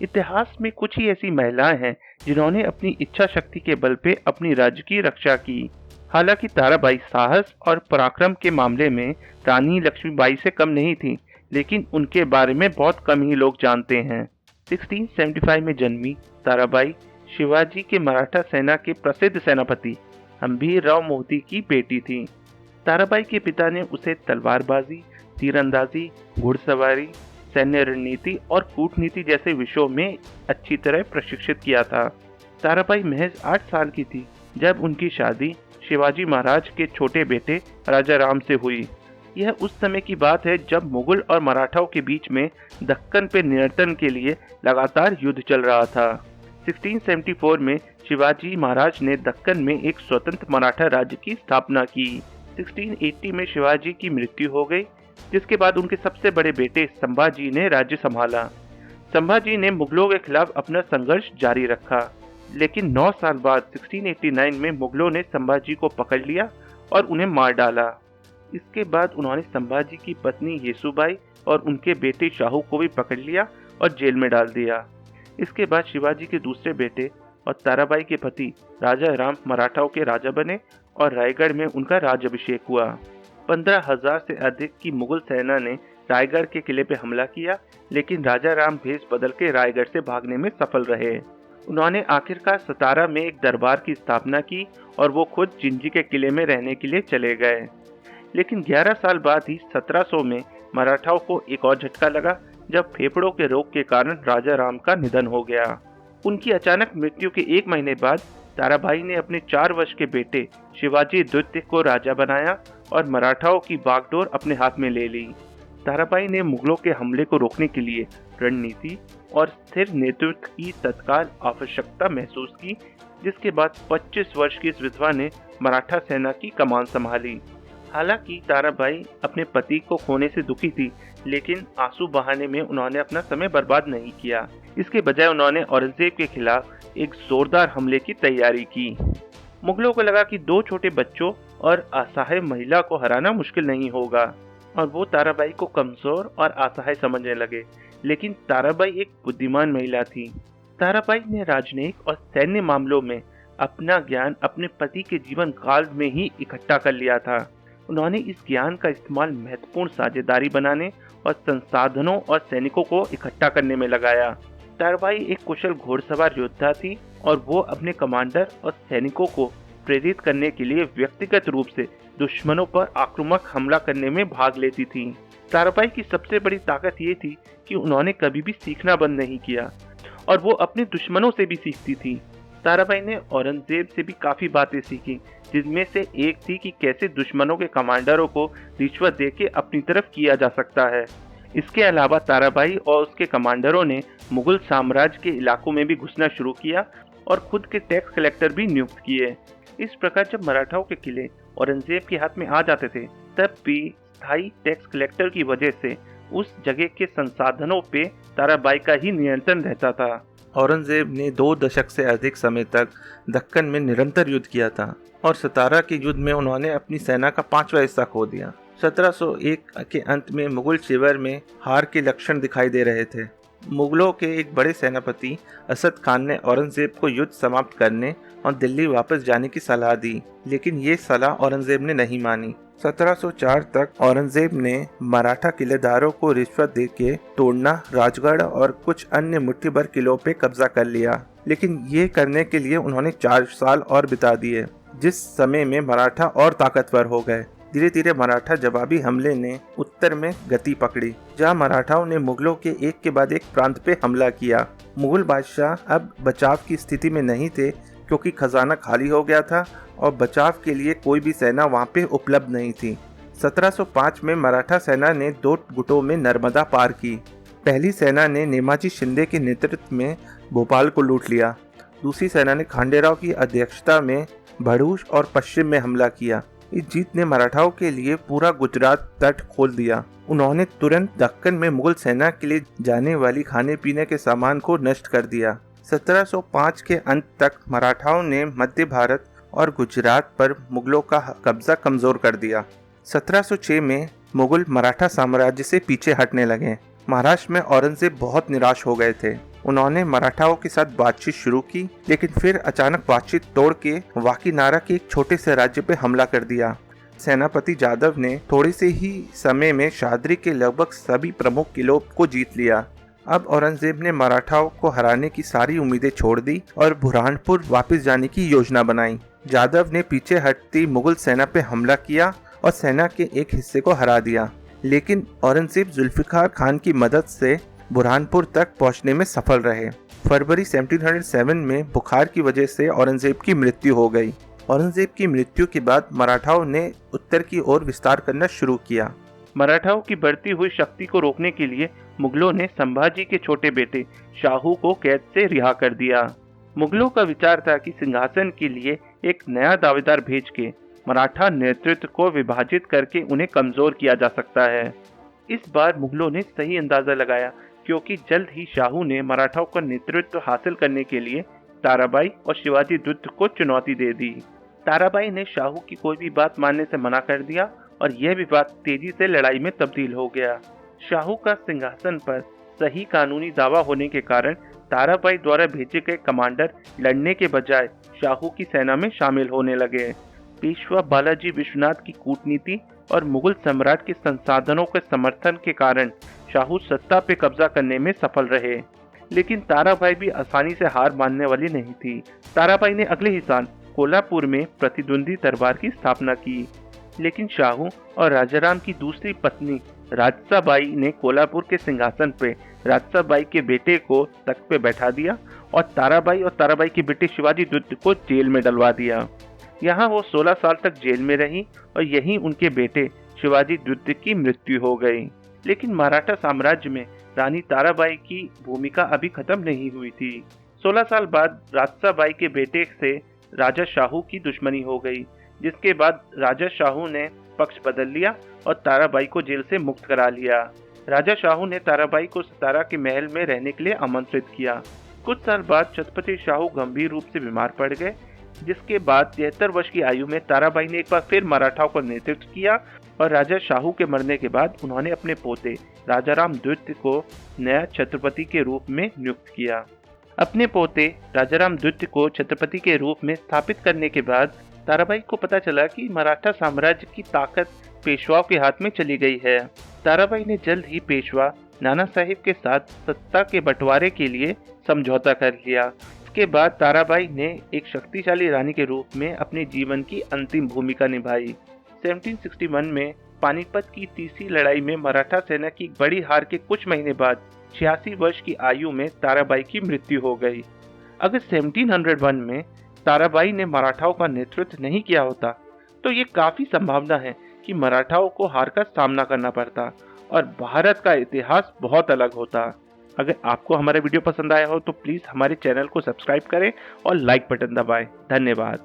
इतिहास में कुछ ही ऐसी महिलाएं हैं जिन्होंने अपनी इच्छा शक्ति के बल पे अपनी राज्य की रक्षा की। हालांकि ताराबाई साहस और पराक्रम के मामले में रानी लक्ष्मीबाई से कम नहीं थी, लेकिन उनके बारे में बहुत कम ही लोग जानते हैं। 1675 में जन्मी ताराबाई शिवाजी के मराठा सेना के प्रसिद्ध सेनापति हंबीरराव मोहिते की बेटी थी। ताराबाई के पिता ने उसे तलवारबाजी, तीरंदाजी, घुड़सवारी, सैन्य रणनीति और कूटनीति जैसे विषयों में अच्छी तरह प्रशिक्षित किया था। ताराबाई महज 8 साल की थी जब उनकी शादी शिवाजी महाराज के छोटे बेटे राजा राम से हुई। यह उस समय की बात है जब मुगल और मराठाओं के बीच में दक्कन पे नियंत्रण के लिए लगातार युद्ध चल रहा था। 1674 में शिवाजी महाराज ने दक्कन में एक स्वतंत्र मराठा राज्य की स्थापना की। 1680 में शिवाजी की मृत्यु हो गई, जिसके बाद उनके सबसे बड़े बेटे संभाजी ने राज्य संभाला। संभाजी ने मुगलों के खिलाफ अपना संघर्ष जारी रखा, लेकिन 9 साल बाद 1689 में मुगलों ने संभाजी को पकड़ लिया और उन्हें मार डाला। इसके बाद उन्होंने संभाजी की पत्नी येसुबाई और उनके बेटे शाहू को भी पकड़ लिया और जेल में डाल दिया। इसके बाद शिवाजी के दूसरे बेटे और ताराबाई के पति राजा राम मराठाओं के राजा बने और रायगढ़ में उनका राज्याभिषेक हुआ। 15,000 से अधिक की मुगल सेना ने रायगढ़ के किले पर हमला किया, लेकिन राजा राम भेष बदल के रायगढ़ से भागने में सफल रहे। उन्होंने आखिरकार सतारा में एक दरबार की स्थापना की और वो खुद जिंजी के किले में रहने के लिए चले गए। लेकिन 11 साल बाद ही 1700 में मराठाओं को एक और झटका लगा, जब फेफड़ों के रोग के कारण राजा राम का निधन हो गया। उनकी अचानक मृत्यु के 1 महीने बाद ताराबाई ने अपने 4 वर्ष के बेटे शिवाजी द्वितीय को राजा बनाया और मराठाओं की बागडोर अपने हाथ में ले ली। ताराबाई ने मुगलों के हमले को रोकने के लिए रणनीति और स्थिर नेतृत्व की तत्काल आवश्यकता महसूस की, जिसके बाद 25 वर्ष की इस विधवा ने मराठा सेना की कमान संभाली। हालांकि ताराबाई अपने पति को खोने से दुखी थी, लेकिन आंसू बहाने में उन्होंने अपना समय बर्बाद नहीं किया। इसके बजाय उन्होंने औरंगजेब के खिलाफ एक जोरदार हमले की तैयारी की। मुगलों को लगा कि 2 छोटे बच्चों और असहाय महिला को हराना मुश्किल नहीं होगा और वो ताराबाई को कमजोर और असहाय समझने लगे। लेकिन ताराबाई एक बुद्धिमान महिला थी। ताराबाई ने राजनयिक और सैन्य मामलों में अपना ज्ञान अपने पति के जीवन काल में ही इकट्ठा कर लिया था। उन्होंने इस ज्ञान का इस्तेमाल महत्वपूर्ण साझेदारी बनाने और संसाधनों और सैनिकों को इकट्ठा करने में लगाया। ताराबाई एक कुशल घोड़सवार योद्धा थी और वो अपने कमांडर और सैनिकों को प्रेरित करने के लिए व्यक्तिगत रूप से दुश्मनों पर आक्रामक हमला करने में भाग लेती थी। ताराबाई की सबसे बड़ी ताकत ये थी कि उन्होंने कभी भी सीखना बंद नहीं किया और वो अपने दुश्मनों से भी सीखती थी। ताराबाई ने औरंगजेब से भी काफी बातें सीखी, जिनमें से एक थी कि कैसे दुश्मनों के कमांडरों को रिश्वत देके अपनी तरफ किया जा सकता है। इसके अलावा ताराबाई और उसके कमांडरों ने मुगल साम्राज्य के इलाकों में भी घुसना शुरू किया और खुद के टैक्स कलेक्टर भी नियुक्त किए। इस प्रकार जब मराठाओं के किले औरंगजेब के हाथ में आ जाते थे, तब भी स्थायी टैक्स कलेक्टर की वजह से उस जगह के संसाधनों पे ताराबाई का ही नियंत्रण रहता था। औरंगजेब ने 2 दशक से अधिक समय तक दक्कन में निरंतर युद्ध किया था और सतारा के युद्ध में उन्होंने अपनी सेना का 5वां हिस्सा खो दिया। 1701 के अंत में मुगल शिविर में हार के लक्षण दिखाई दे रहे थे। मुगलों के एक बड़े सेनापति असद खान ने औरंगजेब को युद्ध समाप्त करने और दिल्ली वापस जाने की सलाह दी, लेकिन ये सलाह औरंगजेब ने नहीं मानी। 1704 तक औरंगजेब ने मराठा किलेदारों को रिश्वत देके तोड़ना, राजगढ़ और कुछ अन्य मुट्ठी भर किलों पे कब्जा कर लिया, लेकिन ये करने के लिए उन्होंने 4 साल और बिता दिए, जिस समय में मराठा और ताकतवर हो गए। धीरे धीरे मराठा जवाबी हमले ने उत्तर में गति पकड़ी, जहां मराठाओं ने मुगलों के एक के बाद एक प्रांत पे हमला किया। मुगल बादशाह अब बचाव की स्थिति में नहीं थे, क्योंकि खजाना खाली हो गया था और बचाव के लिए कोई भी सेना वहां पे उपलब्ध नहीं थी। 1705 में मराठा सेना ने 2 गुटों में नर्मदा पार की। पहली सेना ने नेमाजी शिंदे के नेतृत्व में भोपाल को लूट लिया। दूसरी सेना ने खांडेराव की अध्यक्षता में भरूच और पश्चिम में हमला किया। इस जीत ने मराठाओं के लिए पूरा गुजरात तट खोल दिया। उन्होंने तुरंत दक्कन में मुगल सेना के लिए जाने वाली खाने पीने के सामान को नष्ट कर दिया। 1705 के अंत तक मराठाओं ने मध्य भारत और गुजरात पर मुगलों का कब्जा कमजोर कर दिया। 1706 में मुगल मराठा साम्राज्य से पीछे हटने लगे। महाराष्ट्र में औरंगजेब बहुत निराश हो गए थे। उन्होंने मराठाओं के साथ बातचीत शुरू की, लेकिन फिर अचानक बातचीत तोड़ के वाकीनारा के एक छोटे से राज्य पे हमला कर दिया। सेनापति जादव ने थोड़े से ही समय में शाहदरी के लगभग सभी प्रमुख किलों को जीत लिया। अब औरंगजेब ने मराठाओं को हराने की सारी उम्मीदें छोड़ दी और बुरहानपुर वापस जाने की योजना बनाई। जादव ने पीछे हटती मुगल सेना पे हमला किया और सेना के एक हिस्से को हरा दिया, लेकिन औरंगजेब जुल्फिकार खान की मदद से बुरहानपुर तक पहुंचने में सफल रहे। फरवरी 1707 में बुखार की वजह से औरंगजेब की मृत्यु हो गई। औरंगजेब की मृत्यु के बाद मराठाओं ने उत्तर की ओर विस्तार करना शुरू किया। मराठाओं की बढ़ती हुई शक्ति को रोकने के लिए मुगलों ने संभाजी के छोटे बेटे शाहू को कैद से रिहा कर दिया। मुगलों का विचार था कि सिंहासन के लिए एक नया दावेदार भेज के मराठा नेतृत्व को विभाजित करके उन्हें कमजोर किया जा सकता है। इस बार मुगलों ने सही अंदाजा लगाया, क्योंकि जल्द ही शाहू ने मराठाओं का नेतृत्व हासिल करने के लिए ताराबाई और शिवाजी द्वितीय को चुनौती दे दी। ताराबाई ने शाहू की कोई भी बात मानने से मना कर दिया और यह विवाद तेजी से लड़ाई में तब्दील हो गया। शाहू का सिंहासन पर सही कानूनी दावा होने के कारण ताराबाई द्वारा भेजे गए कमांडर लड़ने के बजाय शाहू की सेना में शामिल होने लगे। पेशवा बालाजी विश्वनाथ की कूटनीति और मुगल सम्राट के संसाधनों के समर्थन के कारण शाहू सत्ता पे कब्जा करने में सफल रहे, लेकिन ताराबाई भी आसानी से हार मानने वाली नहीं थी। ताराबाई ने अगले ही साल कोल्हापुर में प्रतिद्वंदी दरबार की स्थापना की, लेकिन शाहू और राजाराम की दूसरी पत्नी राजसाबाई ने कोल्हापुर के सिंहासन पे राजसाबाई के बेटे को तख्त पे बैठा दिया और ताराबाई के बेटे शिवाजी द्वितीय को जेल में डलवा दिया। यहाँ वो 16 साल तक जेल में रही और यहीं उनके बेटे शिवाजी द्वितीय की मृत्यु हो गई। लेकिन मराठा साम्राज्य में रानी ताराबाई की भूमिका अभी खत्म नहीं हुई थी। 16 साल बाद राजसाबाई के बेटे से राजा शाहू की दुश्मनी हो गई, जिसके बाद राजा शाहू ने पक्ष बदल लिया और ताराबाई को जेल से मुक्त करा लिया। राजा शाहू ने ताराबाई को सतारा के महल में रहने के लिए आमंत्रित किया। कुछ साल बाद छत्रपति शाहू गंभीर रूप से बीमार पड़ गए, जिसके बाद 73 वर्ष की आयु में ताराबाई ने एक बार फिर मराठाओं का नेतृत्व किया और राजा शाहू के मरने के बाद उन्होंने अपने पोते राजाराम द्वितीय को नया छत्रपति के रूप में नियुक्त किया। अपने पोते राजाराम द्वितीय को छत्रपति के रूप में स्थापित करने के बाद ताराबाई को पता चला कि मराठा साम्राज्य की ताकत पेशवाओं के हाथ में चली गई है। ताराबाई ने जल्द ही पेशवा नाना साहिब के साथ सत्ता के बंटवारे के लिए समझौता कर लिया। इसके बाद ताराबाई ने एक शक्तिशाली रानी के रूप में अपने जीवन की अंतिम भूमिका निभाई। 1761 में पानीपत की तीसरी लड़ाई में मराठा सेना की बड़ी हार के कुछ महीने बाद 86 वर्ष की आयु में ताराबाई की मृत्यु हो गई। अगर 1701 में ताराबाई ने मराठाओं का नेतृत्व नहीं किया होता तो ये काफी संभावना है कि मराठाओं को हार का सामना करना पड़ता और भारत का इतिहास बहुत अलग होता। अगर आपको हमारा वीडियो पसंद आया हो तो प्लीज हमारे चैनल को सब्सक्राइब करें और लाइक बटन दबाएं। धन्यवाद।